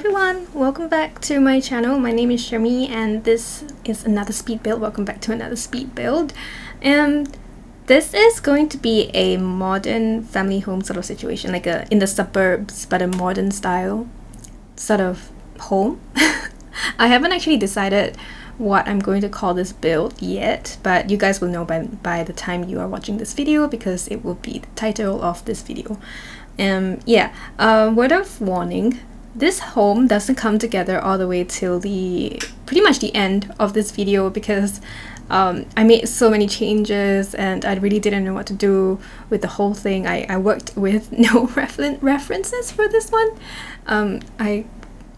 everyone, welcome back to my channel. My name is Chermi and this is another speed build. Welcome back to another speed build. And this is going to be a modern family home sort of situation, like in the suburbs, but a modern style sort of home. I haven't actually decided what I'm going to call this build yet, but you guys will know by the time you are watching this video because it will be the title of this video. Word of warning, this home doesn't come together all the way till pretty much the end of this video because I made so many changes and I really didn't know what to do with the whole thing. I worked with no references for this one.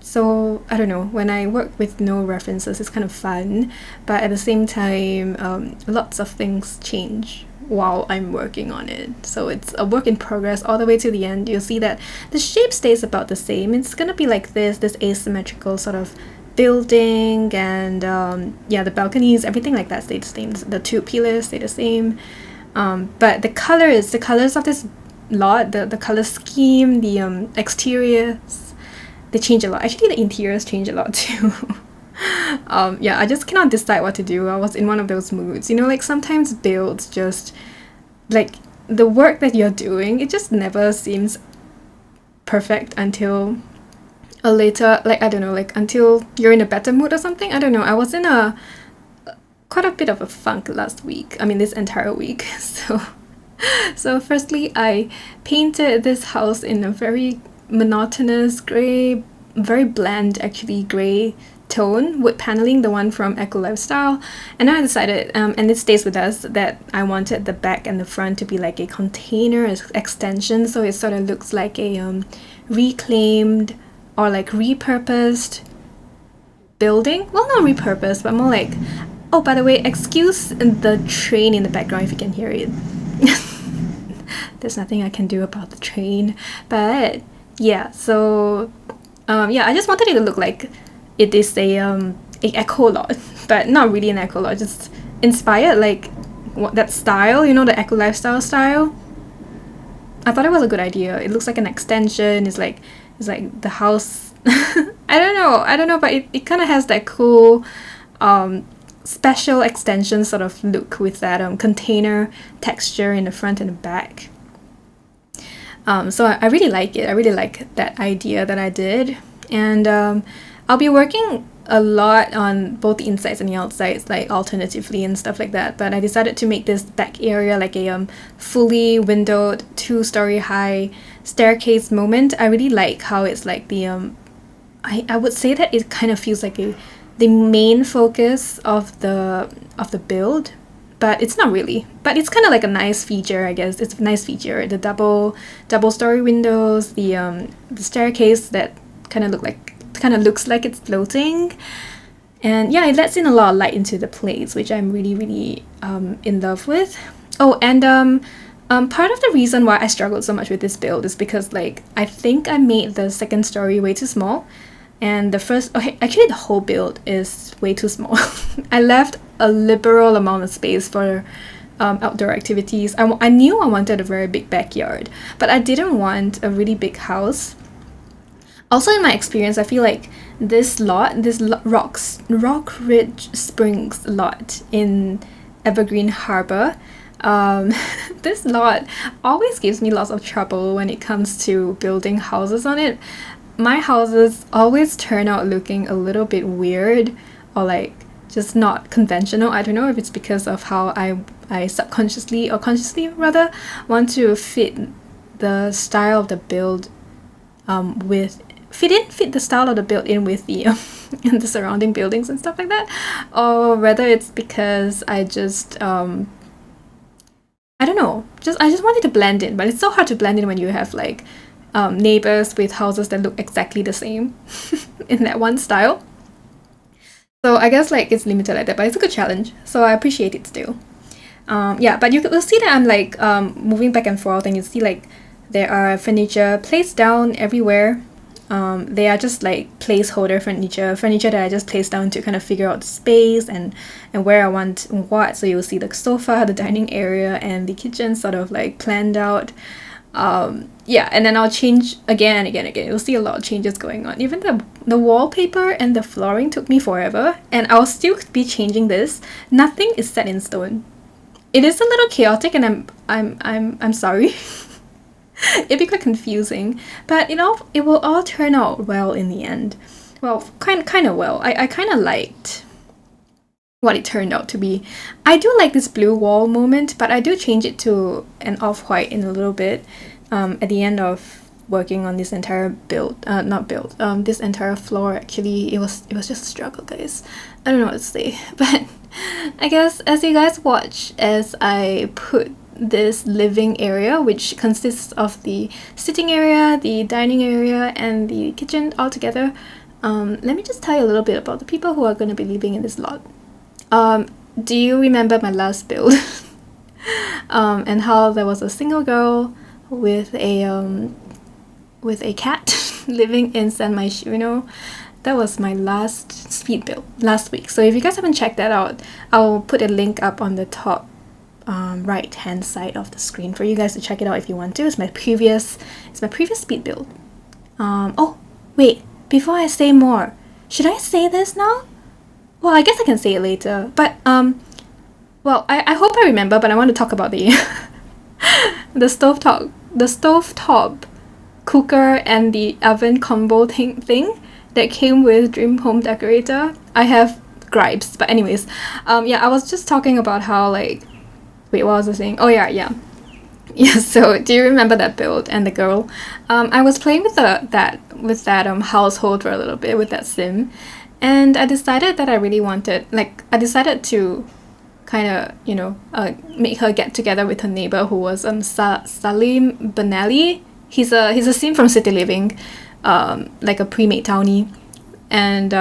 So I don't know, when I work with no references it's kind of fun, but at the same time lots of things change while I'm working on it, so it's a work in progress all the way to the end. You'll see that the shape stays about the same. It's gonna be like this asymmetrical sort of building, and the balconies, everything like that stay the same. The two pillars stay the same, but the colors of this lot, the color scheme, the exteriors, they change a lot. Actually the interiors change a lot too. I just cannot decide what to do. I was in one of those moods, you know, like sometimes builds just like the work that you're doing, it just never seems perfect until a later, like I don't know, like until you're in a better mood or something. I don't know, I was in quite a bit of a funk last week, I mean this entire week. So firstly I painted this house in a very monotonous grey, very bland actually grey tone, wood paneling, the one from Eco Lifestyle. And then I decided, and it stays with us, that I wanted the back and the front to be like a container extension, so it sort of looks like a reclaimed or like repurposed building. Well, not repurposed, but more like, oh, by the way, excuse the train in the background if you can hear it. There's nothing I can do about the train, but yeah, so I just wanted it to look like it is a eco lot, but not really an eco lot, just inspired like that style, you know, the Eco Lifestyle style. I thought it was a good idea. It looks like an extension. It's like the house. I don't know, but it kind of has that cool special extension sort of look with that container texture in the front and the back. So I really like it. I really like that idea that I did, and I'll be working a lot on both the insides and the outsides, like alternatively and stuff like that. But I decided to make this back area like a fully windowed 2-story high staircase moment. I really like how it's like the I would say that it kind of feels like the main focus of the build, but it's not really. But it's kind of like a nice feature, I guess. It's a nice feature. The double story windows, the staircase that kind of looks like it's floating, and yeah, it lets in a lot of light into the place, which I'm really in love with. Oh, and part of the reason why I struggled so much with this build is because like I think I made the second story way too small, and actually the whole build is way too small. I left a liberal amount of space for outdoor activities. I knew I wanted a very big backyard, but I didn't want a really big house. Also, in my experience, I feel like this Rockridge Springs lot in Evergreen Harbor, this lot always gives me lots of trouble when it comes to building houses on it. My houses always turn out looking a little bit weird or like just not conventional. I don't know if it's because of how I subconsciously or consciously rather want to fit the style of the build fit the style of the build in with the and the surrounding buildings and stuff like that, or whether it's because I just I don't know, I just wanted to blend in, but it's so hard to blend in when you have like neighbors with houses that look exactly the same in that one style. So I guess like it's limited like that, but it's a good challenge, so I appreciate it still. But you'll see that I'm like moving back and forth, and you see like there are furniture placed down everywhere. They are just like placeholder furniture that I just placed down to kind of figure out the space and where I want what. So you'll see the sofa, the dining area, and the kitchen sort of like planned out. Yeah, and then I'll change again and again and again. You'll see a lot of changes going on. Even the wallpaper and the flooring took me forever, and I'll still be changing this. Nothing is set in stone. It is a little chaotic, and I'm sorry. It'd be quite confusing, but it will all turn out well in the end. Well, kind of well. I kind of liked what it turned out to be. I do like this blue wall moment, but I do change it to an off-white in a little bit at the end of working on this entire this entire floor. Actually, it was just a struggle, guys. I don't know what to say, but I guess as you guys watch as I put this living area, which consists of the sitting area, the dining area, and the kitchen all together, let me just tell you a little bit about the people who are going to be living in this lot. Do you remember my last build? And how there was a single girl with a cat living in San Myshuno? That was my last speed build last week. So if you guys haven't checked that out, I'll put a link up on the top right hand side of the screen for you guys to check it out if you want to. It's my previous speed build. Oh wait, before I say more, should I say this now? Well, I guess I can say it later, but well, I hope I remember, but I want to talk about the the stovetop cooker and the oven combo thing that came with Dream Home Decorator. I have gripes, but anyways, yeah, I was just talking about how, like, wait, what was I saying? Oh yeah. So do you remember that build and the girl? I was playing with that household for a little bit with that sim, and I decided that I really wanted, like, I decided to kind of make her get together with her neighbor, who was Salim Benali. He's a sim from City Living, like a pre-made townie. And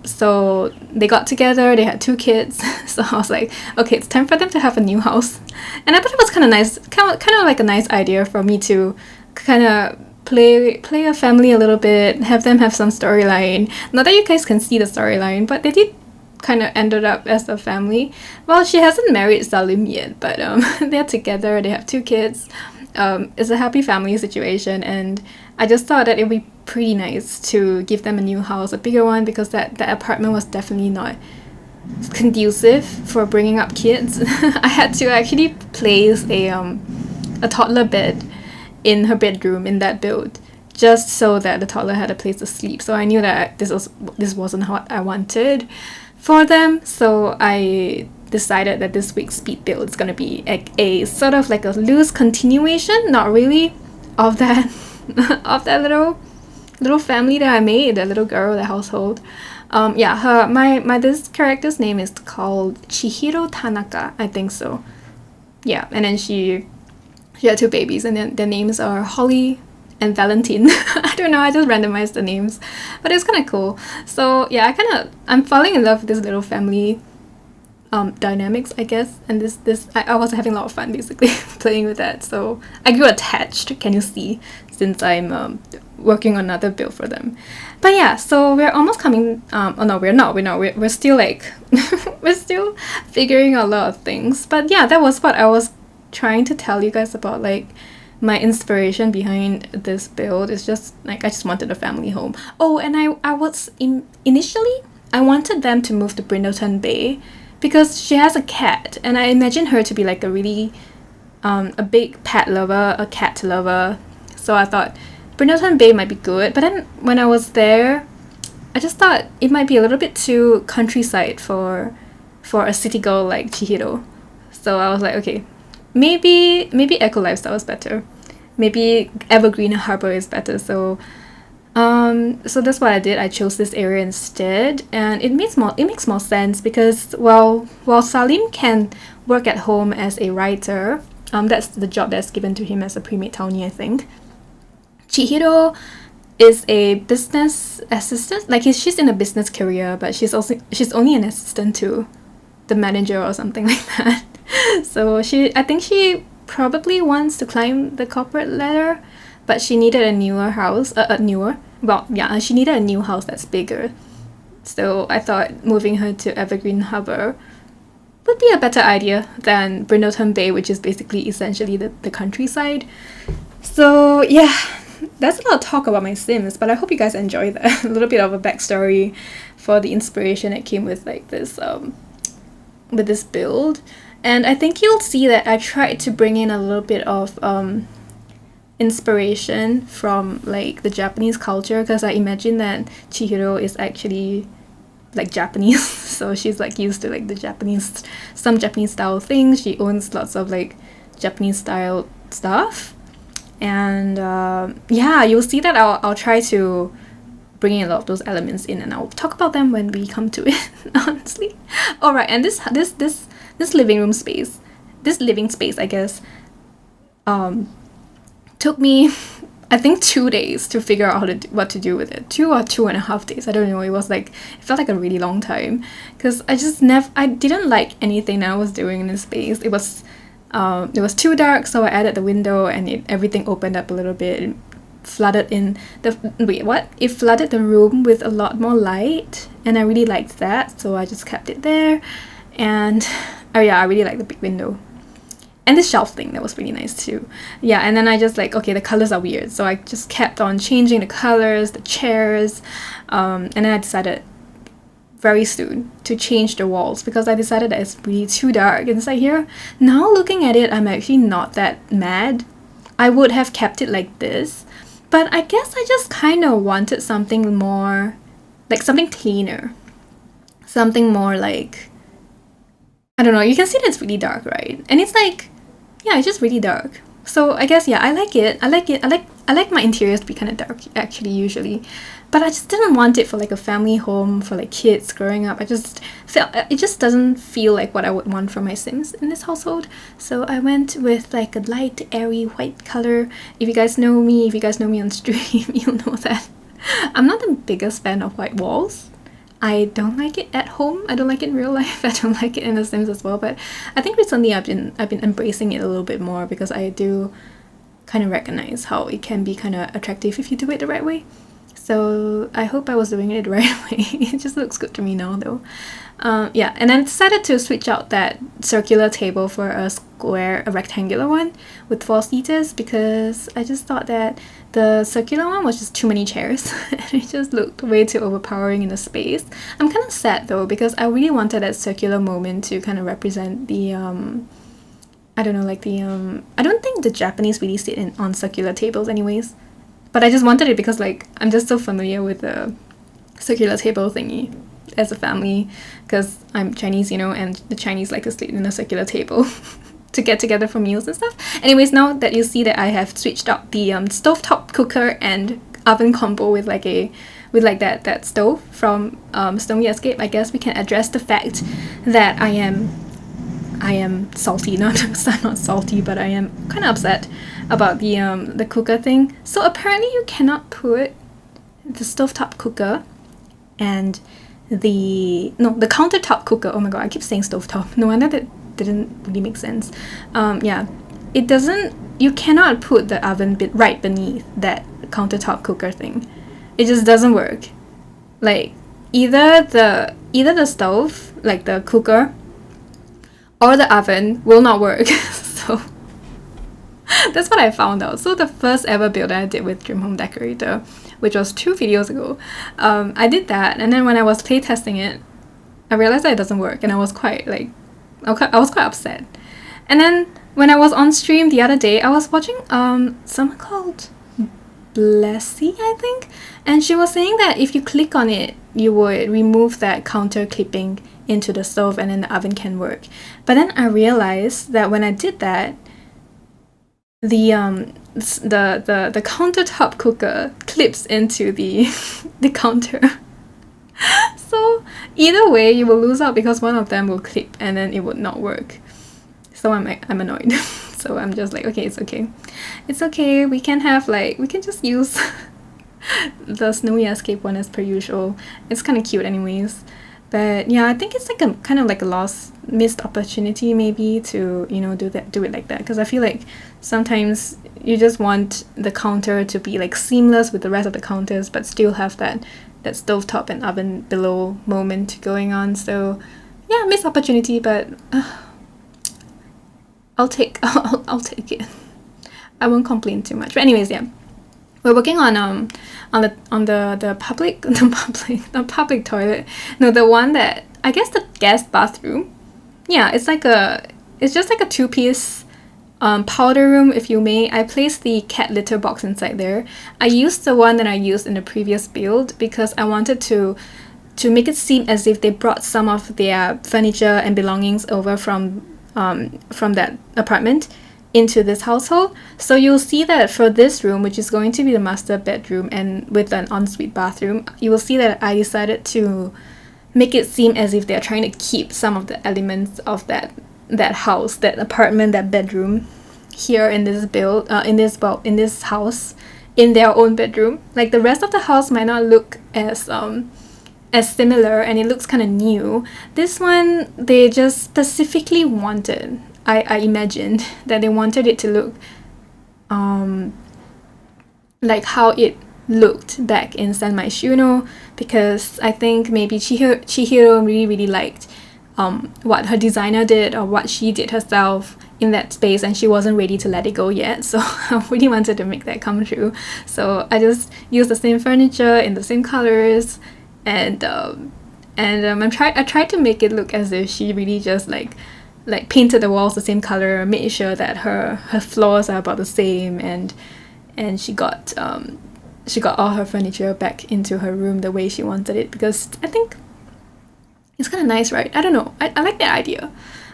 so they got together, they had 2 kids. So I was like, okay, it's time for them to have a new house. And I thought it was kind of nice, kind of like a nice idea for me to kind of play a family a little bit, have them have some storyline. Not that you guys can see the storyline, but they did kind of ended up as a family. Well, she hasn't married Salim yet, but they're together, they have 2 kids. It's a happy family situation, and I just thought that it would be pretty nice to give them a new house, a bigger one, because that apartment was definitely not conducive for bringing up kids. I had to actually place a toddler bed in her bedroom in that build, just so that the toddler had a place to sleep. So I knew that this wasn't what I wanted for them. So I decided that this week's speed build is going to be a sort of like a loose continuation, not really, of that of that little family that I made, that little girl, the household. Yeah, my this character's name is called Chihiro Tanaka, I think so. Yeah, and then she had 2 babies, and then their names are Holly and Valentine. I don't know, I just randomized the names, but it's kind of cool. So yeah, I'm falling in love with this little family dynamics, I guess, and I was having a lot of fun basically playing with that. So I grew attached, can you see, since I'm working on another build for them. But yeah, so we're almost coming. Oh no, we're not. We're still like we're still figuring out a lot of things. But yeah, that was what I was trying to tell you guys about, like, my inspiration behind this build. Is just like I just wanted a family home. Oh, and I was initially I wanted them to move to Brindleton Bay, because she has a cat, and I imagine her to be like a really a big pet lover, a cat lover. So I thought Brindleton Bay might be good, but then when I was there, I just thought it might be a little bit too countryside for a city girl like Chihiro. So I was like, okay, maybe Eco Lifestyle is better. Maybe Evergreen Harbor is better. So that's what I did. I chose this area instead, and it makes more sense because while Salim can work at home as a writer, that's the job that's given to him as a pre-made townie, I think. Chihiro is a business assistant. Like, she's in a business career, but she's only an assistant to the manager or something like that. So I think she probably wants to climb the corporate ladder, but she needed a newer house. She needed a new house that's bigger. So I thought moving her to Evergreen Harbor would be a better idea than Brindleton Bay, which is basically essentially the countryside. So yeah, that's a lot of talk about my Sims, but I hope you guys enjoy that. A little bit of a backstory for the inspiration that came with like this with this build. And I think you'll see that I tried to bring in a little bit of inspiration from like the Japanese culture, because I imagine that Chihiro is actually like Japanese, so she's like used to like the some Japanese style things. She owns lots of like Japanese style stuff, and yeah, you'll see that I'll try to bring in a lot of those elements in, and I'll talk about them when we come to it. Honestly, all right. And this living space, I guess, took me, I think, 2 days to figure out what to do with it. 2 or 2.5 days. I don't know. It was like, it felt like a really long time, because I didn't like anything that I was doing in this space. It was too dark, so I added the window, and everything opened up a little bit. It flooded It flooded the room with a lot more light, and I really liked that, so I just kept it there. And oh yeah, I really like the big window. And this shelf thing, that was really nice too. Yeah, and then I just like, okay, the colors are weird. So I just kept on changing the colors, the chairs. And then I decided very soon to change the walls, because I decided that it's really too dark inside here. Now looking at it, I'm actually not that mad. I would have kept it like this. But I guess I just kind of wanted something more, like something cleaner. Something more like, I don't know, you can see that it's really dark, right? And it's like, yeah, it's just really dark. So I guess, yeah, I like it. I like my interiors to be kind of dark, actually, usually. But I just didn't want it for like a family home for like kids growing up. I just felt it just doesn't feel like what I would want from my Sims in this household. So I went with like a light, airy white color. If you guys know me on stream, you'll know that I'm not the biggest fan of white walls. I don't like it at home. I don't like it in real life. I don't like it in The Sims as well. But I think recently I've been embracing it a little bit more, because I do kind of recognize how it can be kind of attractive if you do it the right way. So I hope I was doing it the right way. It just looks good to me now, though. Yeah, and I decided to switch out that circular table for a rectangular one with 4 seaters, because I just thought that the circular one was just too many chairs. It just looked way too overpowering in the space. I'm kind of sad though, because I really wanted that circular moment to kind of represent the I don't know, like the I don't think the Japanese really sit on circular tables anyways. But I just wanted it because like I'm just so familiar with the circular table thingy as a family, because I'm Chinese, you know, and the Chinese like to sit in a circular table to get together for meals and stuff. Anyways, now that you see that I have switched out the stovetop cooker and oven combo with like that stove from Snowy Escape, I guess we can address the fact that I am salty. I'm not salty, but I am kind of upset about the cooker thing. So apparently you cannot put the stovetop cooker and the countertop cooker. Oh my god, I keep saying stovetop. No wonder that didn't really make sense. Yeah, it doesn't. You cannot put the oven bit right beneath that countertop cooker thing. It just doesn't work. Like either the stove, like the cooker, or the oven will not work. So that's what I found out. So the first ever build I did with Dream Home Decorator, which was 2 videos ago, I did that, and then when I was playtesting it, I realized that it doesn't work, and I was quite upset. And then when I was on stream the other day, I was watching someone called Blessy, I think, and she was saying that if you click on it, you would remove that counter clipping into the stove, and then the oven can work. But then I realized that when I did that, the countertop cooker clips into the the counter. So either way you will lose out, because one of them will clip and then it would not work. So I'm annoyed. So I'm just like, okay, it's okay, we can just use the Snowy Escape one as per usual. It's kind of cute anyways. But yeah, I think it's like a kind of like a missed opportunity maybe to, you know, do it like that, because I feel like sometimes you just want the counter to be like seamless with the rest of the counters, but still have that stovetop and oven below moment going on. So yeah, missed opportunity, but I'll take it. I won't complain too much. But anyways, yeah. We're working on the public the public toilet. No, the one that, I guess, the guest bathroom. Yeah, it's just like a two-piece powder room, if you may. I placed the cat litter box inside there. I used the one that I used in the previous build because I wanted to make it seem as if they brought some of their furniture and belongings over from that apartment into this household. So you'll see that for this room, which is going to be the master bedroom and with an ensuite bathroom, you will see that I decided to make it seem as if they're trying to keep some of the elements of that house, that apartment, that bedroom here in this build, in this house, in their own bedroom. Like, the rest of the house might not look as similar, and it looks kind of new. This one, they just specifically wanted, I imagined that they wanted it to look like how it looked back in San Myshuno, because I think maybe Chihiro really liked what her designer did or what she did herself in that space, and she wasn't ready to let it go yet. So I really wanted to make that come true. So I just used the same furniture in the same colors, and I tried to make it look as if she really just like painted the walls the same color, made sure that her floors are about the same, and she got all her furniture back into her room the way she wanted it, because I think it's kind of nice, right? I don't know. I like that idea.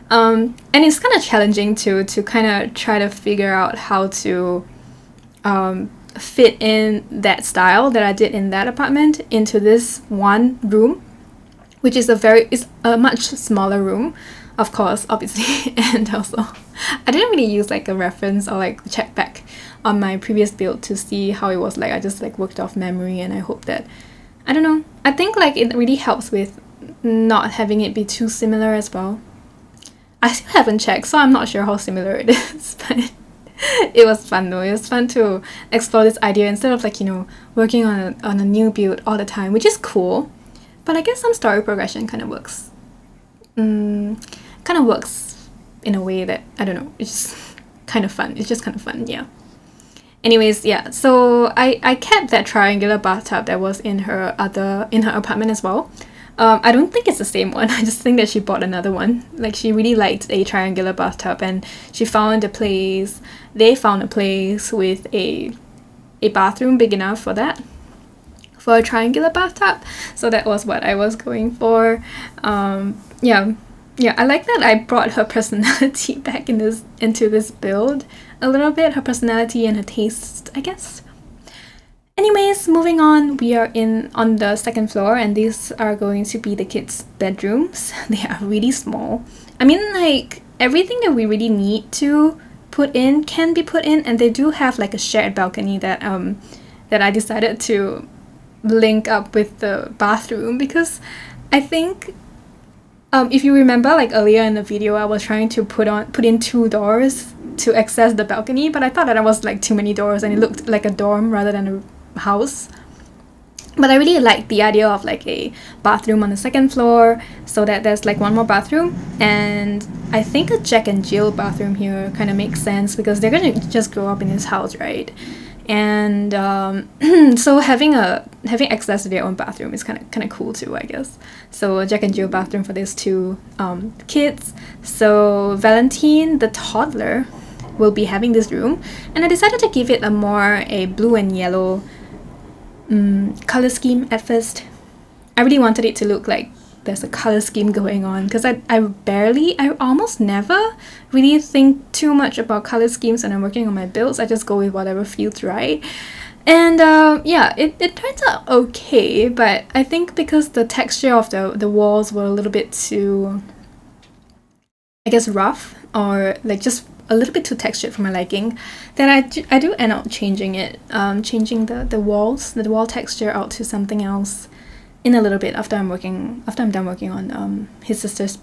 And it's kind of challenging to kind of try to figure out how to fit in that style that I did in that apartment into this one room, which is a much smaller room, of course, obviously. And also, I didn't really use like a reference or like check back on my previous build to see how it was like. I just like worked off memory, and I hope that, I don't know, I think like it really helps with not having it be too similar as well. I still haven't checked, so I'm not sure how similar it is, but it was fun though. It was fun to explore this idea instead of like, you know, working on a new build all the time, which is cool. But I guess some story progression kind of works. Kind of works in a way that, I don't know, it's just kind of fun. It's just kind of fun, yeah. Anyways, yeah, so I kept that triangular bathtub that was in her apartment as well. I don't think it's the same one. I just think that she bought another one. Like, she really liked a triangular bathtub, and they found a place with a bathroom big enough for that, for a triangular bathtub. So that was what I was going for. Yeah, I like that I brought her personality back into this build a little bit, her personality and her taste, I guess. Anyways, moving on, we are on the second floor, and these are going to be the kids' bedrooms. They are really small. I mean, like, everything that we really need to put in can be put in, and they do have like a shared balcony that I decided to link up with the bathroom, because I think if you remember, like earlier in the video, I was trying to put in 2 doors to access the balcony, but I thought that it was like too many doors and it looked like a dorm rather than a house. But I really like the idea of like a bathroom on the second floor, so that there's like one more bathroom, and I think a Jack and Jill bathroom here kind of makes sense because they're gonna just grow up in this house, right? And so having access to their own bathroom is kind of cool too, I guess. So a Jack and Jill bathroom for these 2 kids. So Valentine, the toddler, will be having this room, and I decided to give it a blue and yellow color scheme at first. I really wanted it to look like there's a color scheme going on, because I almost never really think too much about color schemes when I'm working on my builds. I just go with whatever feels right. And yeah, it turns out okay, but I think because the texture of the walls were a little bit too, I guess, rough, or like just a little bit too textured for my liking, then I do end up changing it, changing the wall texture out to something else in a little bit after I'm done working on his sister's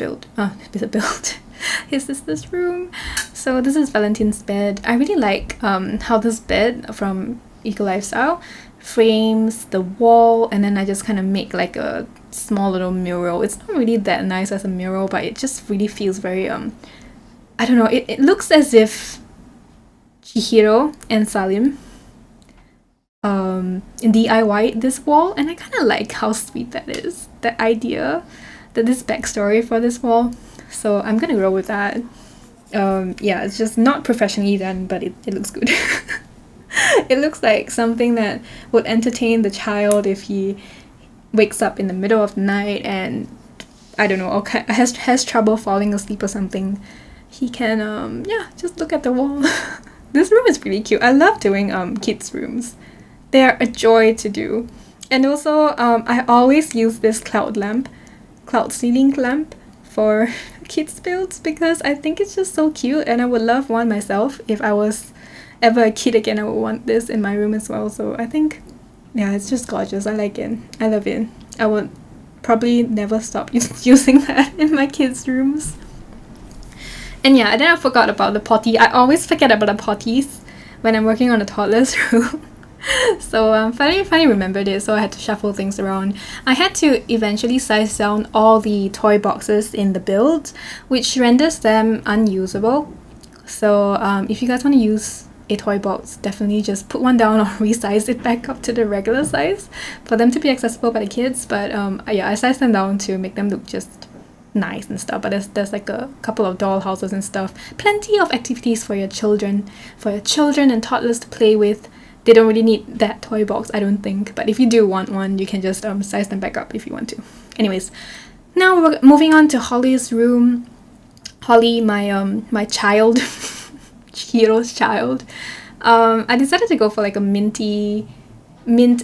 his sister's room. So this is Valentine's bed. I really like how this bed from Eco Lifestyle frames the wall, and then I just kind of make like a small little mural. It's not really that nice as a mural, but it just really feels very I don't know, it looks as if Chihiro and Salim DIY this wall, and I kind of like how sweet that is. The idea that this backstory for this wall. So I'm gonna go with that. Yeah, it's just not professionally done, but it looks good. It looks like something that would entertain the child if he wakes up in the middle of the night and I don't know, or has trouble falling asleep or something. He can yeah, just look at the wall. This room is pretty cute. I love doing kids' rooms. They are a joy to do. And also I always use this cloud ceiling lamp for kids builds because I think it's just so cute, and I would love one myself. If I was ever a kid again, I would want this in my room as well. So I think, yeah, it's just gorgeous. I like it. I love it. I would probably never stop using that in my kids' rooms. And yeah, and then I forgot about the potty. I always forget about the potties when I'm working on the toddler's room. So finally remembered it, so I had to shuffle things around. I had to eventually size down all the toy boxes in the build, which renders them unusable. So if you guys want to use a toy box, definitely just put one down or resize it back up to the regular size for them to be accessible by the kids. But yeah, I sized them down to make them look just nice and stuff. But there's like a couple of doll houses and stuff. Plenty of activities for your children and toddlers to play with. They don't really need that toy box, I don't think. But if you do want one, you can just size them back up if you want to. Anyways, now we're moving on to Holly's room. Holly, my child, Chihiro's child. I decided to go for like a mint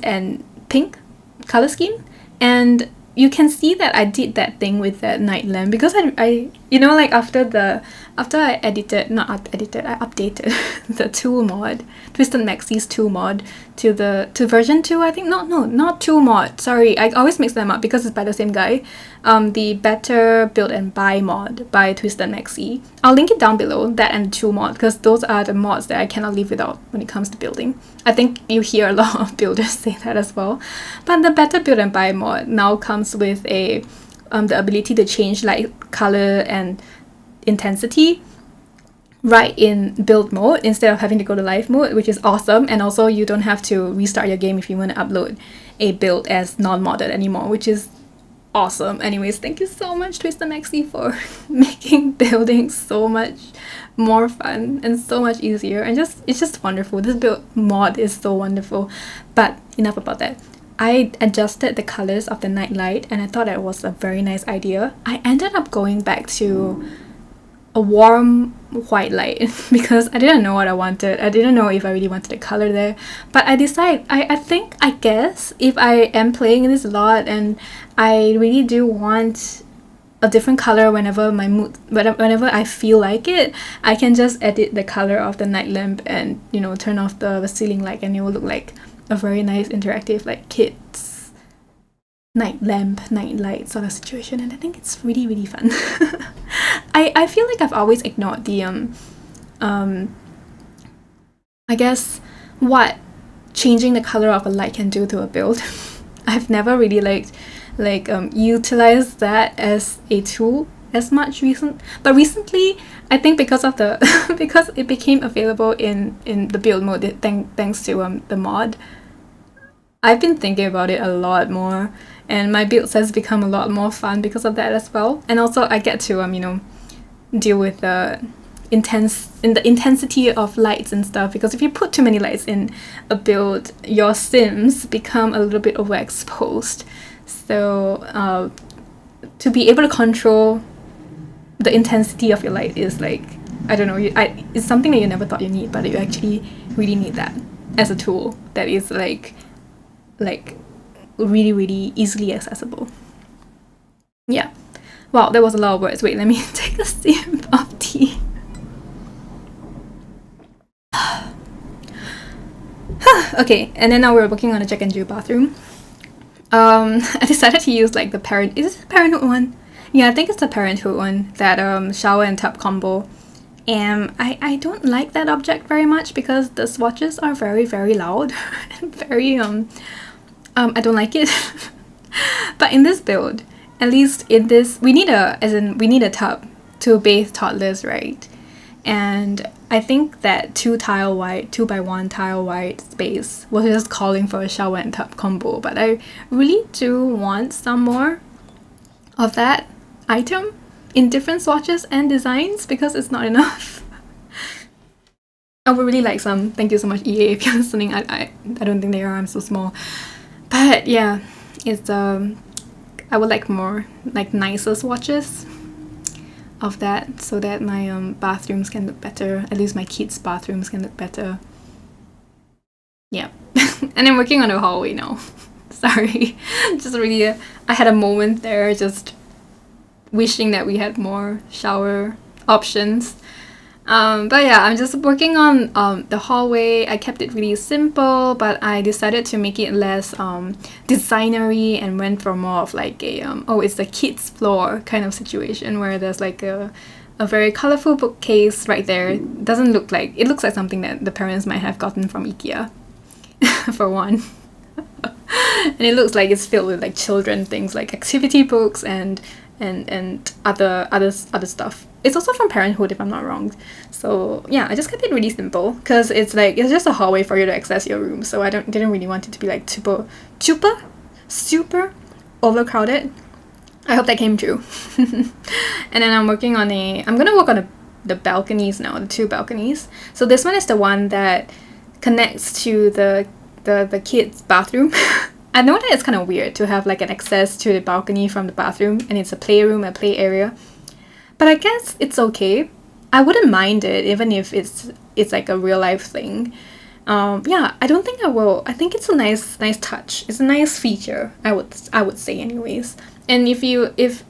and pink color scheme, and you can see that I did that thing with that night lamp because I you know, like after I updated the tool mod, Twisted Mexi's tool mod to version 2, I think. No, not tool mod, sorry, I always mix them up because it's by the same guy. The Better Build and Buy mod by Twisted Mexi. I'll link it down below, that and tool mod, because those are the mods that I cannot live without when it comes to building. I think you hear a lot of builders say that as well. But the Better Build and Buy mod now comes with the ability to change light, color, and intensity right in build mode instead of having to go to live mode, which is awesome. And also you don't have to restart your game if you want to upload a build as non-modded anymore, which is awesome. Anyways, thank you so much, Twisted Mexi, for making building so much more fun and so much easier, and it's just wonderful. This build mod is so wonderful. But enough about that. I adjusted the colors of the night light, and I thought that was a very nice idea. I ended up going back to a warm white light because I didn't know what I wanted. I didn't know if I really wanted a color there. But I decided, I guess if I am playing this a lot and I really do want a different color whenever I feel like it, I can just edit the color of the night lamp and, you know, turn off the ceiling light, and it will look like a very nice interactive like kids night lamp, night light sort of situation, and I think it's really, really fun. I feel like I've always ignored the I guess what changing the color of a light can do to a build. I've never really utilized that as a tool as much but recently I think because of the because it became available in the build mode thanks to the mod, I've been thinking about it a lot more, and my builds has become a lot more fun because of that as well. And also I get to you know, deal with the intensity of lights and stuff, because if you put too many lights in a build, your sims become a little bit overexposed. So to be able to control the intensity of your light is like, I don't know, it's something that you never thought you need, but you actually really need that as a tool that is like really, really easily accessible. Yeah. Wow, that was a lot of words. Wait, let me take a sip of tea. Okay, and then now we're working on a Jack and Jill bathroom. I decided to use like the parent. Is it the Parenthood one? Yeah, I think it's the Parenthood one. That shower and tub combo. And I don't like that object very much because the swatches are very, very loud and very I don't like it. But in this build, at least in this, we need a tub to bathe toddlers, right? And I think that 2x1 tile wide space was just calling for a shower and tub combo, but I really do want some more of that item in different swatches and designs because it's not enough. I would really like some. Thank you so much, EA, if you're listening. I don't think they are. I'm so small. But yeah, it's I would like more like nicer swatches of that so that my bathrooms can look better. At least my kids' bathrooms can look better. Yeah. And I'm working on the hallway now. Sorry. Just really I had a moment there just wishing that we had more shower options. But yeah, I'm just working on the hallway. I kept it really simple, but I decided to make it less designery and went for more of like a oh, it's the kids floor kind of situation where there's like a very colorful bookcase right there. It looks like something that the parents might have gotten from IKEA for one. And it looks like it's filled with like children things like activity books and other stuff. It's also from Parenthood if I'm not wrong. So yeah, I just kept it really simple because it's just a hallway for you to access your room. So I didn't really want it to be like super overcrowded. I hope that came true. And then I'm gonna work on the balconies now, the 2 balconies. So this one is the one that connects to the kids' bathroom. I know that it's kind of weird to have like an access to the balcony from the bathroom and it's a playroom, a play area. But I guess it's okay. I wouldn't mind it even if it's like a real life thing. Yeah, I don't think I will. I think it's a nice touch. It's a nice feature, I would say anyways. And if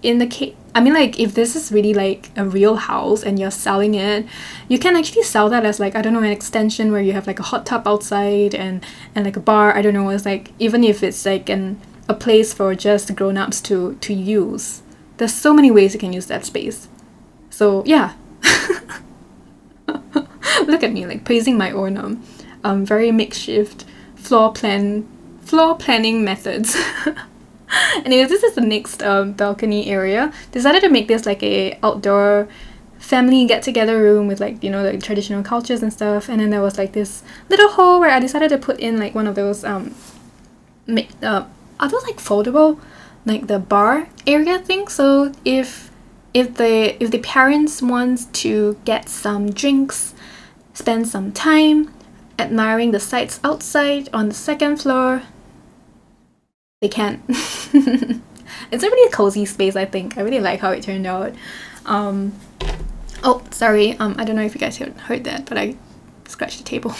in the case, I mean like if this is really like a real house and you're selling it, you can actually sell that as like, I don't know, an extension where you have like a hot tub outside and like a bar. I don't know, it's like even if it's like a place for just grown-ups to use. There's so many ways you can use that space. So yeah. Look at me like praising my own very makeshift floor planning methods. Anyways, this is the next balcony area. Decided to make this like a outdoor family get-together room with like, you know, like traditional cultures and stuff. And then there was like this little hole where I decided to put in like one of those are those like foldable, like the bar area thing. So if the parents want to get some drinks, spend some time admiring the sights outside on the 2nd floor, they can. It's a really cozy space, I think. I really like how it turned out. Oh, sorry. I don't know if you guys heard that, but I scratched the table.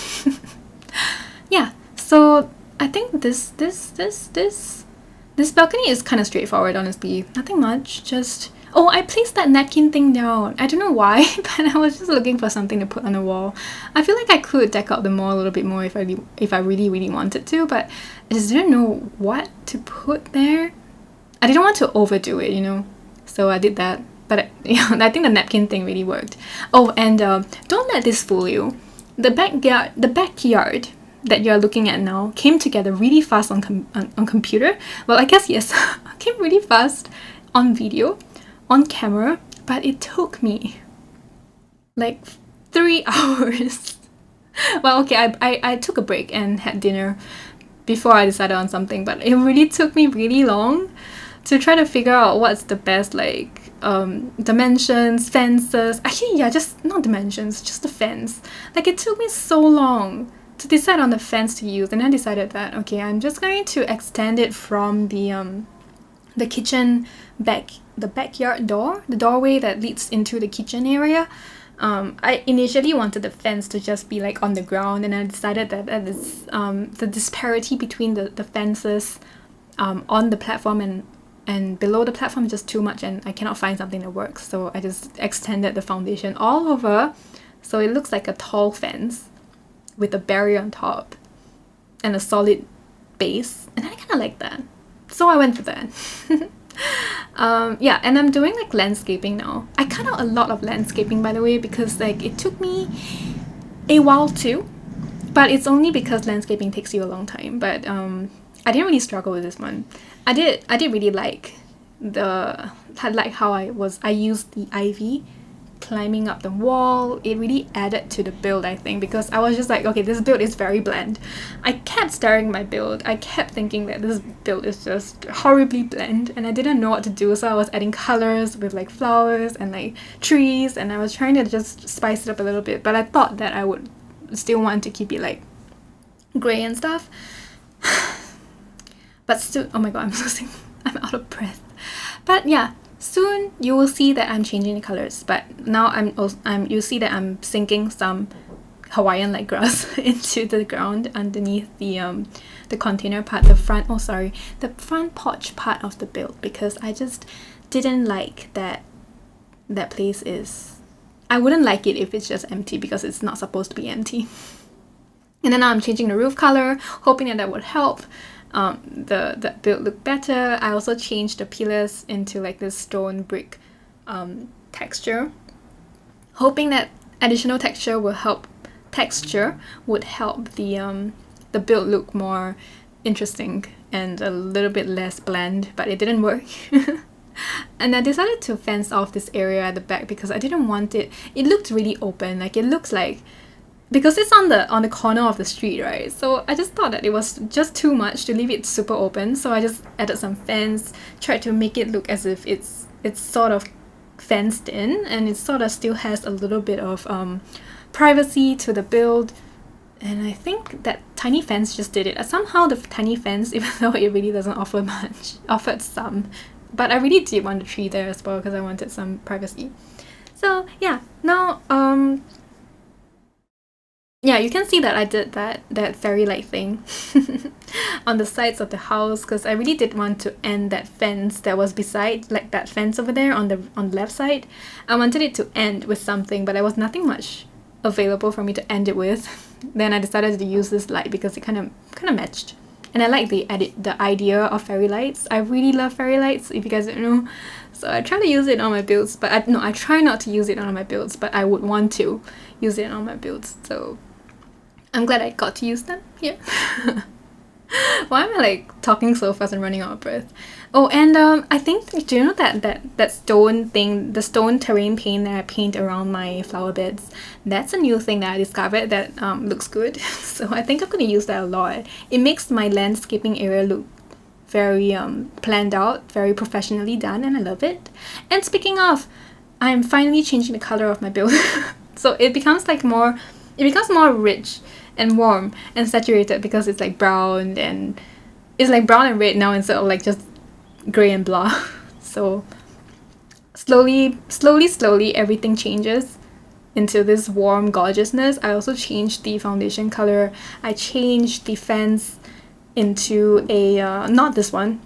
Yeah. So I think this balcony is kind of straightforward, honestly. Nothing much. Just I placed that napkin thing down. I don't know why, but I was just looking for something to put on the wall. I feel like I could deck out the mall a little bit more if I really wanted to, but I just didn't know what to put there. I didn't want to overdo it, you know. So I did that. But I think the napkin thing really worked. Oh, and don't let this fool you. The backyard that you're looking at now came together really fast on computer. Well, I guess yes, came really fast on video, on camera, but it took me like 3 hours. Well, okay, I took a break and had dinner before I decided on something, but it really took me really long to try to figure out what's the best like dimensions, fences. Actually, yeah, just not dimensions, just the fence. Like it took me so long to decide on the fence to use, and I decided that okay, I'm just going to extend it from the kitchen the backyard door, the doorway that leads into the kitchen area. I initially wanted the fence to just be like on the ground, and I decided that the disparity between the fences on the platform and below the platform is just too much, and I cannot find something that works. So I just extended the foundation all over, so it looks like a tall fence with a barrier on top and a solid base, and I kind of like that. So I went for that. Yeah, and I'm doing like landscaping now. I cut out a lot of landscaping, by the way, because like it took me a while too, but it's only because landscaping takes you a long time. But I didn't really struggle with this one. I did really like how I used the ivy climbing up the wall, it really added to the build, I think, because I was just like, okay, this build is very bland. I kept staring at my build. I kept thinking that this build is just horribly bland, and I didn't know what to do, so I was adding colors with like flowers and like trees, and I was trying to just spice it up a little bit, but I thought that I would still want to keep it like gray and stuff. But still, oh my god, I'm so sick. I'm out of breath. But yeah, soon you will see that I'm changing the colors. But now you'll see that I'm sinking some Hawaiian like grass into the ground underneath the container part, the front porch part of the build, because I just didn't like that place is. I wouldn't like it if it's just empty, because it's not supposed to be empty. And then now I'm changing the roof color, hoping that would help the build look better. I also changed the pillars into like this stone brick texture, hoping that additional texture would help the build look more interesting and a little bit less bland, but it didn't work. And I decided to fence off this area at the back because I didn't want it. It looked really open, like it looks like, because it's on the corner of the street, right? So I just thought that it was just too much to leave it super open. So I just added some fence, tried to make it look as if it's sort of fenced in, and it sort of still has a little bit of privacy to the build. And I think that tiny fence just did it. Somehow the tiny fence, even though it really doesn't offer much, offered some. But I really did want a tree there as well because I wanted some privacy. So yeah, now yeah, you can see that I did that fairy light thing on the sides of the house, because I really did want to end that fence that was beside, like that fence over there on the left side. I wanted it to end with something, but there was nothing much available for me to end it with. Then I decided to use this light because it kind of matched. And I like the idea of fairy lights. I really love fairy lights, if you guys don't know. So I try to use it on my builds, but I try not to use it on my builds, but I would want to use it on my builds. So I'm glad I got to use them here. Why am I like talking so fast and running out of breath? Oh, and I think, do you know that stone thing, the stone terrain paint that I paint around my flower beds? That's a new thing that I discovered that looks good. So I think I'm gonna use that a lot. It makes my landscaping area look very planned out, very professionally done, and I love it. And speaking of, I'm finally changing the color of my build. So it becomes more rich and warm and saturated, because it's like brown, and it's like brown and red now instead of like just gray and blah. So slowly everything changes into this warm gorgeousness. I also changed the foundation color. I changed the fence into a not this one,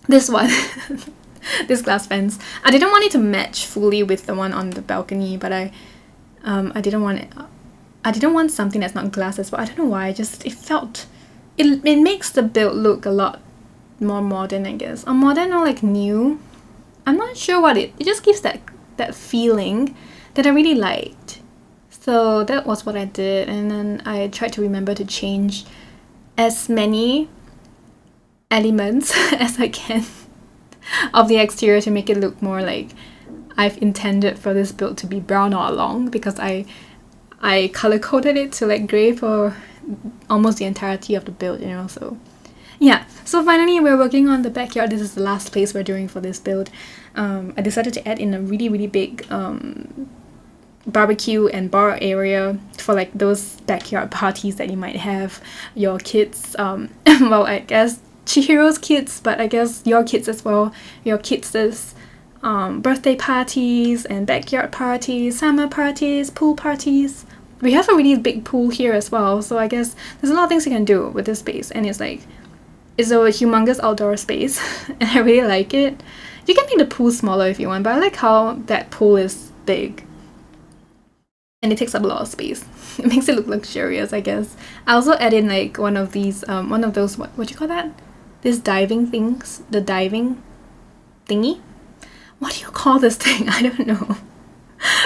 this one. This glass fence. I didn't want it to match fully with the one on the balcony, but I didn't want something that's not glass as well. I don't know why. It makes the build look a lot more modern, I guess. Or modern or like new. I'm not sure what it just gives that feeling that I really liked. So that was what I did, and then I tried to remember to change as many elements as I can of the exterior to make it look more like I've intended for this build to be brown all along, because I color coded it to like gray for almost the entirety of the build, you know. So yeah, so finally we're working on the backyard. This is the last place we're doing for this build. I decided to add in a really big barbecue and bar area for like those backyard parties that you might have your kids, well, I guess Chihiro's kids, but I guess your kids as well, your kids' birthday parties and backyard parties, summer parties, pool parties. We have a really big pool here as well, so I guess there's a lot of things you can do with this space, and it's a humongous outdoor space and I really like it. You can make the pool smaller if you want, but I like how that pool is big and it takes up a lot of space. It makes it look luxurious, I guess. I also added like one of those, what do you call that? These diving things, the diving thingy? What do you call this thing? I don't know.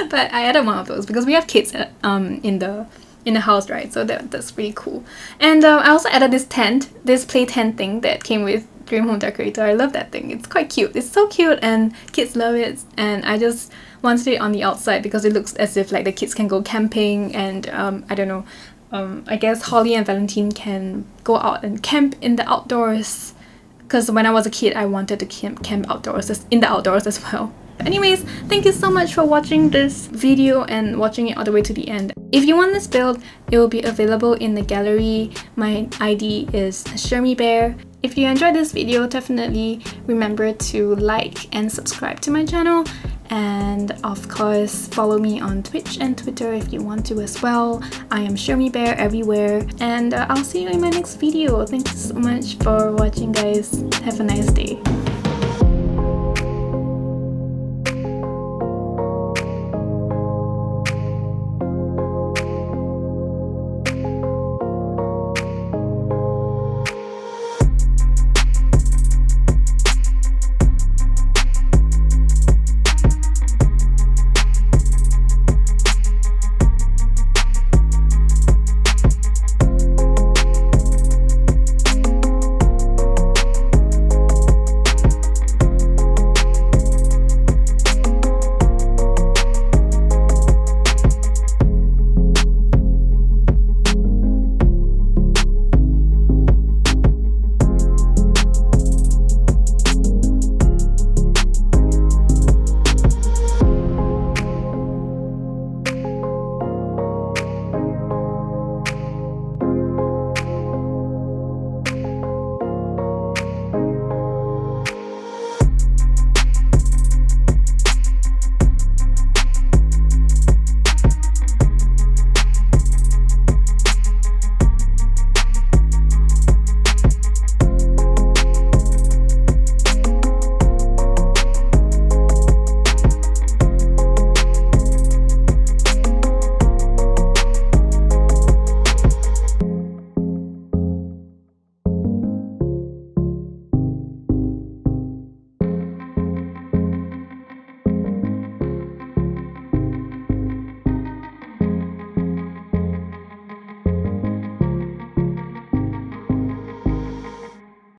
But I added one of those because we have kids in the house, right? So that's really cool. And I also added this play tent thing that came with dream home decorator. I love that thing. It's quite cute. It's so cute and kids love it, and I just wanted it on the outside because it looks as if like the kids can go camping, and I don't know, I guess Holly and Valentine can go out and camp in the outdoors, because when I was a kid I wanted to camp outdoors, in the outdoors as well. Anyways, thank you so much for watching this video and watching it all the way to the end. If you want this build, it will be available in the gallery. My ID is Chermibear. If you enjoyed this video, definitely remember to like and subscribe to my channel, and of course follow me on Twitch and Twitter if you want to as well. I am Chermibear everywhere, and I'll see you in my next video. Thank you so much for watching, guys. Have a nice day.